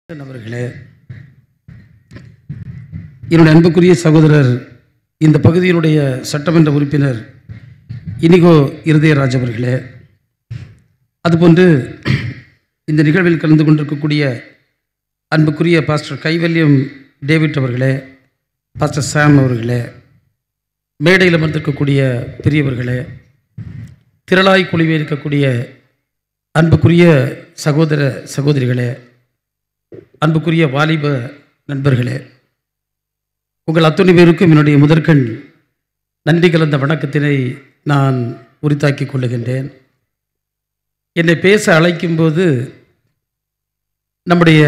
அவர்களே, என்னுடைய அன்புக்குரிய சகோதரர், இந்த பகுதியினுடைய சட்டமன்ற உறுப்பினர் இனிகோ இருதயராஜ் அவர்களே, அதுபோன்று இந்த நிகழ்வில் கலந்து கொண்டிருக்கக்கூடிய அன்புக்குரிய பாஸ்டர் கைவல்யம் டேவிட் அவர்களே, பாஸ்டர் சாம் அவர்களே, மேடையில் அமர்ந்திருக்கக்கூடிய பெரியவர்களே, திரளாய் குழுவி இருக்கக்கூடிய அன்புக்குரிய சகோதர சகோதரிகளே, அன்புக்குரிய வாலிப நண்பர்களே, உங்கள் அத்துணை பேருக்கும் என்னுடைய முதற்கண் நன்றி கலந்த வணக்கத்தினை நான் உரித்தாக்கிக் கொள்ளுகின்றேன். என்னை பேச அழைக்கும்போது நம்முடைய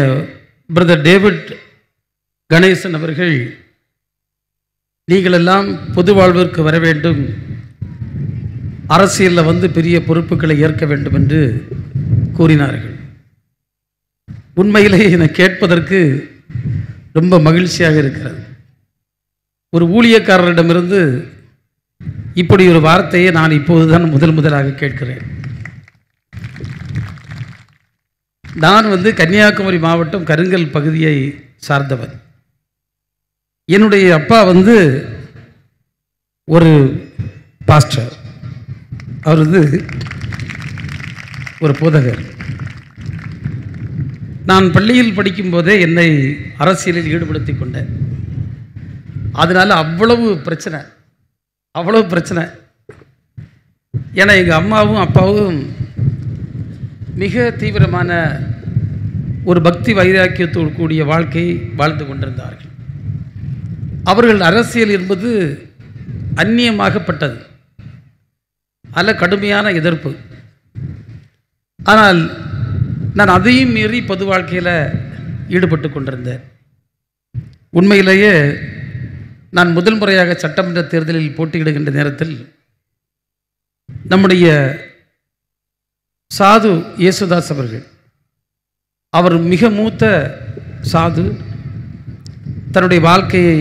பிரதர் டேவிட் கணேசன் அவர்கள், நீங்களெல்லாம் பொது வாழ்விற்கு வர வேண்டும், அரசியலில் வந்து பெரிய பொறுப்புகளை ஏற்க வேண்டும் என்று கூறினார்கள். உண்மையிலே என்னை கேட்பதற்கு ரொம்ப மகிழ்ச்சியாக இருக்கிறது. ஒரு ஊழியக்காரரிடமிருந்து இப்படி ஒரு வார்த்தையை நான் இப்போதுதான் முதலாக கேட்கிறேன். நான் கன்னியாகுமரி மாவட்டம் கருங்கல் பகுதியை சார்ந்தவர். என்னுடைய அப்பா ஒரு பாஸ்டர், அவர் ஒரு போதகர். நான் பள்ளியில் படிக்கும்போதே என்னை அரசியலில் ஈடுபடுத்தி கொண்டேன். அதனால் அவ்வளவு பிரச்சனை. ஏன்னா எங்கள் அம்மாவும் அப்பாவும் மிக தீவிரமான ஒரு பக்தி வைராக்கியத்தோடு கூடிய வாழ்க்கையை வாழ்ந்து கொண்டிருந்தார்கள். அவர்கள் அரசியல் என்பது அந்நியமாகப்பட்டது, அதில் கடுமையான எதிர்ப்பு. ஆனால் நான் அதையும் மீறி பொது வாழ்க்கையில் ஈடுபட்டு கொண்டிருந்தேன். உண்மையிலேயே நான் முதல் முறையாக சட்டமன்ற தேர்தலில் போட்டியிடுகின்ற நேரத்தில் நம்முடைய சாது இயேசுதாஸ் அவர்கள், அவர் மிக மூத்த சாது, தன்னுடைய வாழ்க்கையை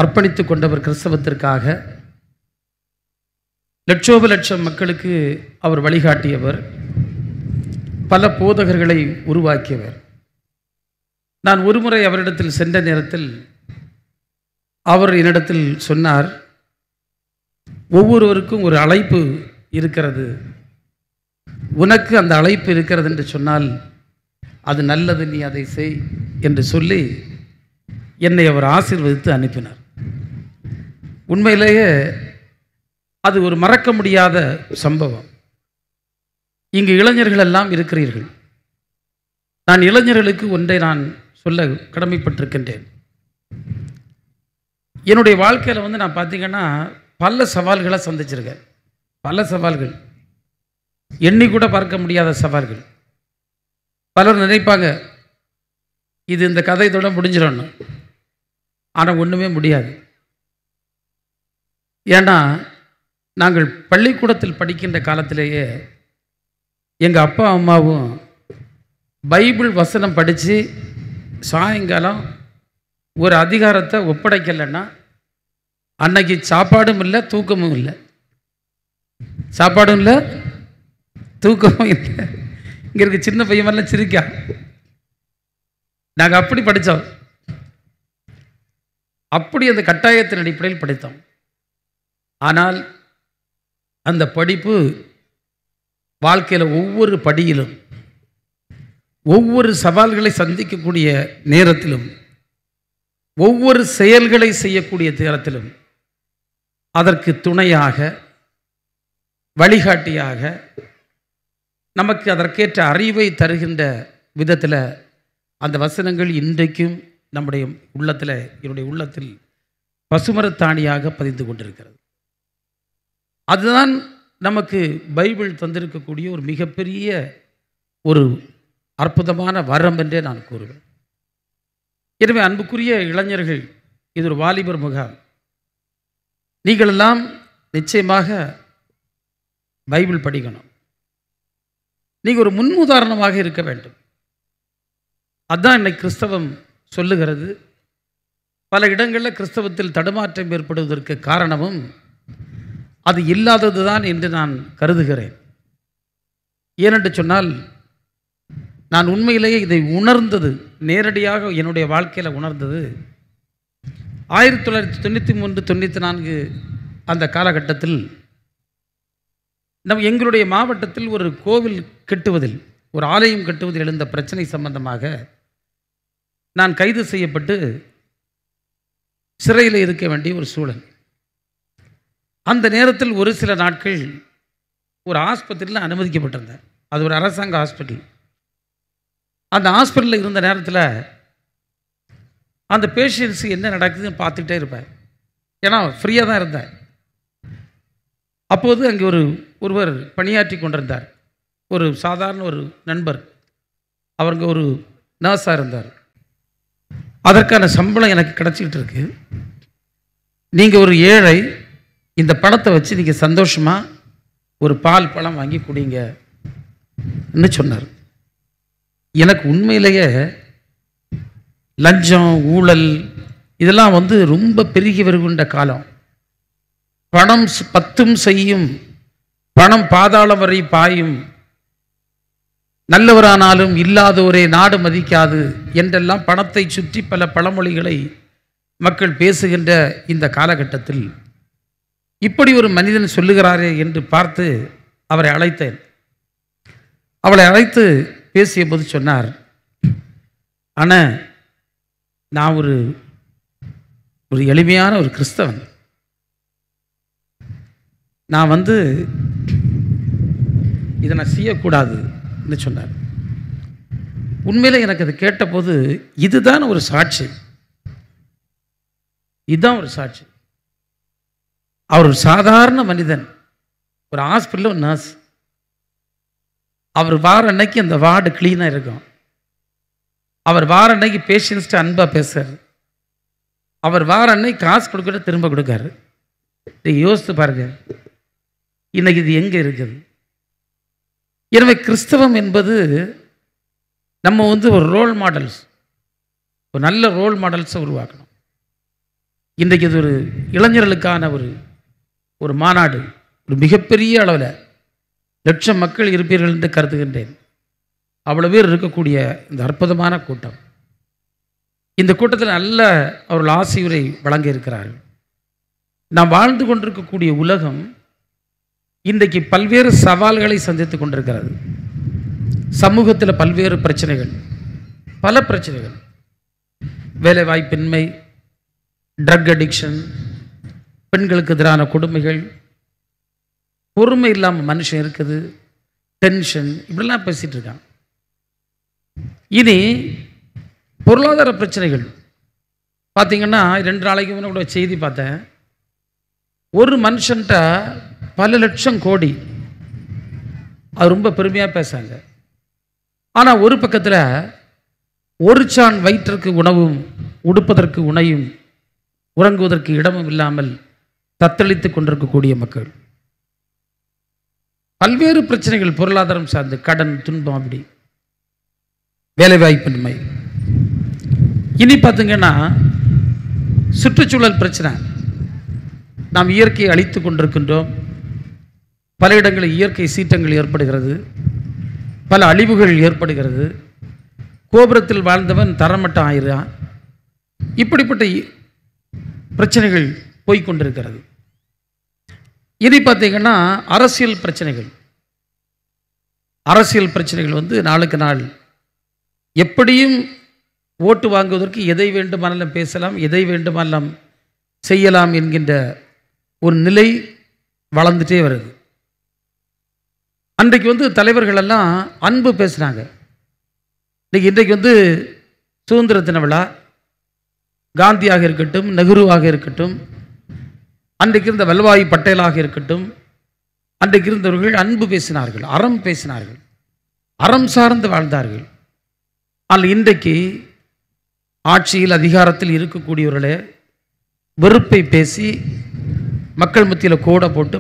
அர்ப்பணித்து கொண்டவர் கிறிஸ்தவத்திற்காக. லட்சோப லட்சம் மக்களுக்கு அவர் வழிகாட்டியவர், பல போதகர்களை உருவாக்கியவர். நான் ஒருமுறை அவரிடத்தில் சென்ற நேரத்தில் அவர் என்னிடத்தில் சொன்னார், ஒவ்வொருவருக்கும் ஒரு அழைப்பு இருக்கிறது, உனக்கு அந்த அழைப்பு இருக்கிறது என்று சொன்னால் அது நல்லது, நீ அதை செய் என்று சொல்லி என்னை அவர் ஆசீர்வதித்து அனுப்பினார். உண்மையிலேயே அது ஒரு மறக்க முடியாத சம்பவம். இங்கு இளைஞர்கள் எல்லாம் இருக்கிறீர்கள். நான் இளைஞர்களுக்கு ஒன்றை நான் சொல்ல கடமைப்பட்டிருக்கின்றேன். என்னுடைய வாழ்க்கையில் நான் பார்த்தீங்கன்னா பல சவால்களை சந்திச்சிருக்கேன். பல சவால்கள், எண்ணி கூட பார்க்க முடியாத சவால்கள். பலர் நினைப்பாங்க இது இந்த கதையோட முடிஞ்சிடணும், ஆனால் ஒன்றுமே முடியாது. ஏன்னா நாங்கள் பள்ளிக்கூடத்தில் படிக்கின்ற காலத்திலேயே எங்கள் அப்பா அம்மாவும் பைபிள் வசனம் படித்து சாயங்காலம் ஒரு அதிகாரத்தை ஒப்படைக்கலைன்னா அன்னைக்கு சாப்பாடும் இல்லை, தூக்கமும் இல்லை. சாப்பாடும் இல்லை, தூக்கமும் இல்லை. இங்கே இருக்க சின்ன பையன் சிரிக்கா. நாங்கள் அப்படி படித்தோம், அப்படி அந்த கட்டாயத்தின் அடிப்படையில் படித்தோம். ஆனால் அந்த படிப்பு வாழ்க்கையில் ஒவ்வொரு படியிலும், ஒவ்வொரு சவால்களை சந்திக்கக்கூடிய நேரத்திலும், ஒவ்வொரு செயல்களை செய்யக்கூடிய நேரத்திலும் அதற்கு துணையாக, வழிகாட்டியாக, நமக்கு அதற்கேற்ற அறிவை தருகின்ற விதத்தில் அந்த வசனங்கள் இன்றைக்கும் நம்முடைய உள்ளத்தில், என்னுடைய உள்ளத்தில் பசுமரத்தாணியாக பதிந்து கொண்டிருக்கிறது. அதுதான் நமக்கு பைபிள் தந்திருக்கக்கூடிய ஒரு மிகப்பெரிய ஒரு அற்புதமான வரம் என்றே நான் கூறுவேன். எனவே அன்புக்குரிய இளைஞர்கள், இது ஒரு வாலிபர் முகாம். நீங்களெல்லாம் நிச்சயமாக பைபிள் படிக்கணும். நீங்கள் ஒரு முன்னுதாரணமாக இருக்க வேண்டும். அதுதான் இன்னைக்கு கிறிஸ்தவம் சொல்லுகிறது. பல இடங்களில் கிறிஸ்தவத்தில் தடுமாற்றம் ஏற்படுவதற்கு காரணமும் அது இல்லாதது தான் என்று நான் கருதுகிறேன். ஏனென்று சொன்னால் நான் உண்மையிலேயே இதை உணர்ந்தது, நேரடியாக என்னுடைய வாழ்க்கையில் உணர்ந்தது 1993 94 அந்த காலகட்டத்தில் எங்களுடைய மாவட்டத்தில் ஒரு கோவில் கட்டுவதில், ஒரு ஆலயம் கட்டுவதில் எழுந்த பிரச்சனை சம்பந்தமாக நான் கைது செய்யப்பட்டு சிறையில் இருக்க வேண்டிய ஒரு சூழல். அந்த நேரத்தில் ஒரு சில நாட்கள் ஒரு ஆஸ்பத்திரியில் அனுமதிக்கப்பட்டிருந்தேன். அது ஒரு அரசாங்க ஹாஸ்பிட்டல். அந்த ஹாஸ்பிட்டலில் இருந்த நேரத்தில் அந்த பேஷண்ட்ஸு என்ன நடக்குதுன்னு பார்த்துக்கிட்டே இருப்பேன். ஏன்னா ஃப்ரீயாக தான் இருந்தேன். அப்போது அங்கே ஒருவர் பணியாற்றி கொண்டிருந்தார். ஒரு சாதாரண ஒரு நண்பர். அவருங்க ஒரு நர்ஸாக இருந்தார். அதற்கான சம்பளம் எனக்கு கிடச்சிக்கிட்டு இருக்கு. நீங்கள் ஒரு ஏழை, இந்த பணத்தை வச்சு நீங்கள் சந்தோஷமாக ஒரு பால் பழம் வாங்கி குடிங்கன்னு சொன்னார். எனக்கு உண்மையிலேயே லஞ்சம், ஊழல் இதெல்லாம் ரொம்ப பெருகி வருகின்ற காலம். பணம் பத்தும் செய்யும், பணம் பாதாளம் வரை பாயும், நல்லவரானாலும் இல்லாதோரே நாடு மதிக்காது என்றெல்லாம் பணத்தை சுற்றி பல பழமொழிகளை மக்கள் பேசுகின்ற இந்த காலகட்டத்தில் இப்படி ஒரு மனிதன் சொல்லுகிறாரே என்று பார்த்து அவரை அழைத்தேன். அவளை அழைத்து பேசிய போது சொன்னார், அண்ணா, நான் ஒரு எளிமையான ஒரு கிறிஸ்தவன். நான் இதை நான் செய்யக்கூடாதுன்னு சொன்னார். உண்மையிலே எனக்கு அது கேட்டபோது இதுதான் ஒரு சாட்சி, இதுதான் ஒரு சாட்சி. அவர் ஒரு சாதாரண மனிதன், ஒரு ஹாஸ்பிட்டலில் ஒரு நர்ஸ். அவர் வார அன்னைக்கு அந்த வார்டு கிளீனாக இருக்கும். அவர் வார அன்னைக்கு பேஷண்ட்ஸ்ட்டு அன்பாக பேசுறார். அவர் வார அன்னைக்கு காசு கொடுக்கிற திரும்ப கொடுக்காரு. யோசித்து பாருங்க, இன்னைக்கு இது எங்கே இருக்குது? எனவே கிறிஸ்தவம் என்பது நம்ம ஒரு ரோல் மாடல்ஸ், ஒரு நல்ல ரோல் மாடல்ஸை உருவாக்கணும். இன்றைக்கு இது ஒரு இளைஞர்களுக்கான ஒரு மாநாடு. ஒரு மிகப்பெரிய அளவில் லட்சம் மக்கள் இருப்பீர்கள் என்று கருதுகின்றேன். அவ்வளோ பேர் இருக்கக்கூடிய இந்த அற்புதமான கூட்டம். இந்த கூட்டத்தில் நல்ல அவர்கள் ஆசியுரை வழங்க இருக்கிறார்கள். நாம் வாழ்ந்து கொண்டிருக்கக்கூடிய உலகம் இன்றைக்கு பல்வேறு சவால்களை சந்தித்து கொண்டிருக்கிறது. சமூகத்தில் பல்வேறு பிரச்சனைகள், பல பிரச்சனைகள், வேலைவாய்ப்பின்மை, ட்ரக் அடிக்ஷன், பெண்களுக்கு எதிரான கொடுமைகள், பொறுமை இல்லாமல் மனுஷன் இருக்குது, டென்ஷன், இப்படிலாம் பேசிகிட்டு இருக்கான். இனி பொருளாதார பிரச்சனைகள் பார்த்தீங்கன்னா, 2 நாளைக்கு முன்னே கூட செய்தி பார்த்தேன். ஒரு மனுஷன்ட்ட பல லட்சம் கோடி, அது ரொம்ப பெருமையாக பேசாங்க. ஆனால் ஒரு பக்கத்தில் ஒரு சான் வயிற்றுக்கு உணவும், உடுப்பதற்கு உணையும், உறங்குவதற்கு இடமும் இல்லாமல் தத்தளித்து கொண்டிருக்கக்கூடிய மக்கள். பல்வேறு பிரச்சனைகள் பொருளாதாரம் சார்ந்து, கடன், துன்பம், அப்படி வேலைவாய்ப்பின்மை. இனி பார்த்தீங்கன்னா சுற்றுச்சூழல் பிரச்சனை. நாம் இயற்கையை அழித்து கொண்டிருக்கின்றோம். பல இடங்களில் இயற்கை சீற்றங்கள் ஏற்படுகிறது, பல அழிவுகள் ஏற்படுகிறது. கோபுரத்தில் வாழ்ந்தவன் தரமட்டம் ஆயிரான். இப்படிப்பட்ட பிரச்சனைகள் போய்கொண்டிருக்கிறது. இனி பார்த்தீங்கன்னா அரசியல் பிரச்சனைகள். அரசியல் பிரச்சனைகள் நாளுக்கு நாள் எப்படியும் ஓட்டு வாங்குவதற்கு எதை வேண்டுமானாலும் பேசலாம், எதை வேண்டுமானாலும் செய்யலாம் என்கின்ற ஒரு நிலை வளர்ந்துட்டே வருது. அன்றைக்கு தலைவர்கள் எல்லாம் அன்பு பேசுகிறாங்க. இன்றைக்கு சுதந்திர தின விழா, காந்தியாக இருக்கட்டும், நெஹ்ருவாக இருக்கட்டும், அன்றைக்கு இருந்த வல்லபாய் பட்டேலாக இருக்கட்டும், அன்றைக்கு இருந்தவர்கள் அன்பு பேசினார்கள், அறம் பேசினார்கள், அறம் சார்ந்து வாழ்ந்தார்கள். ஆனால் இன்றைக்கு ஆட்சியில் அதிகாரத்தில் இருக்கக்கூடியவர்களே வெறுப்பை பேசி மக்கள் மத்தியில் கோடை போட்டு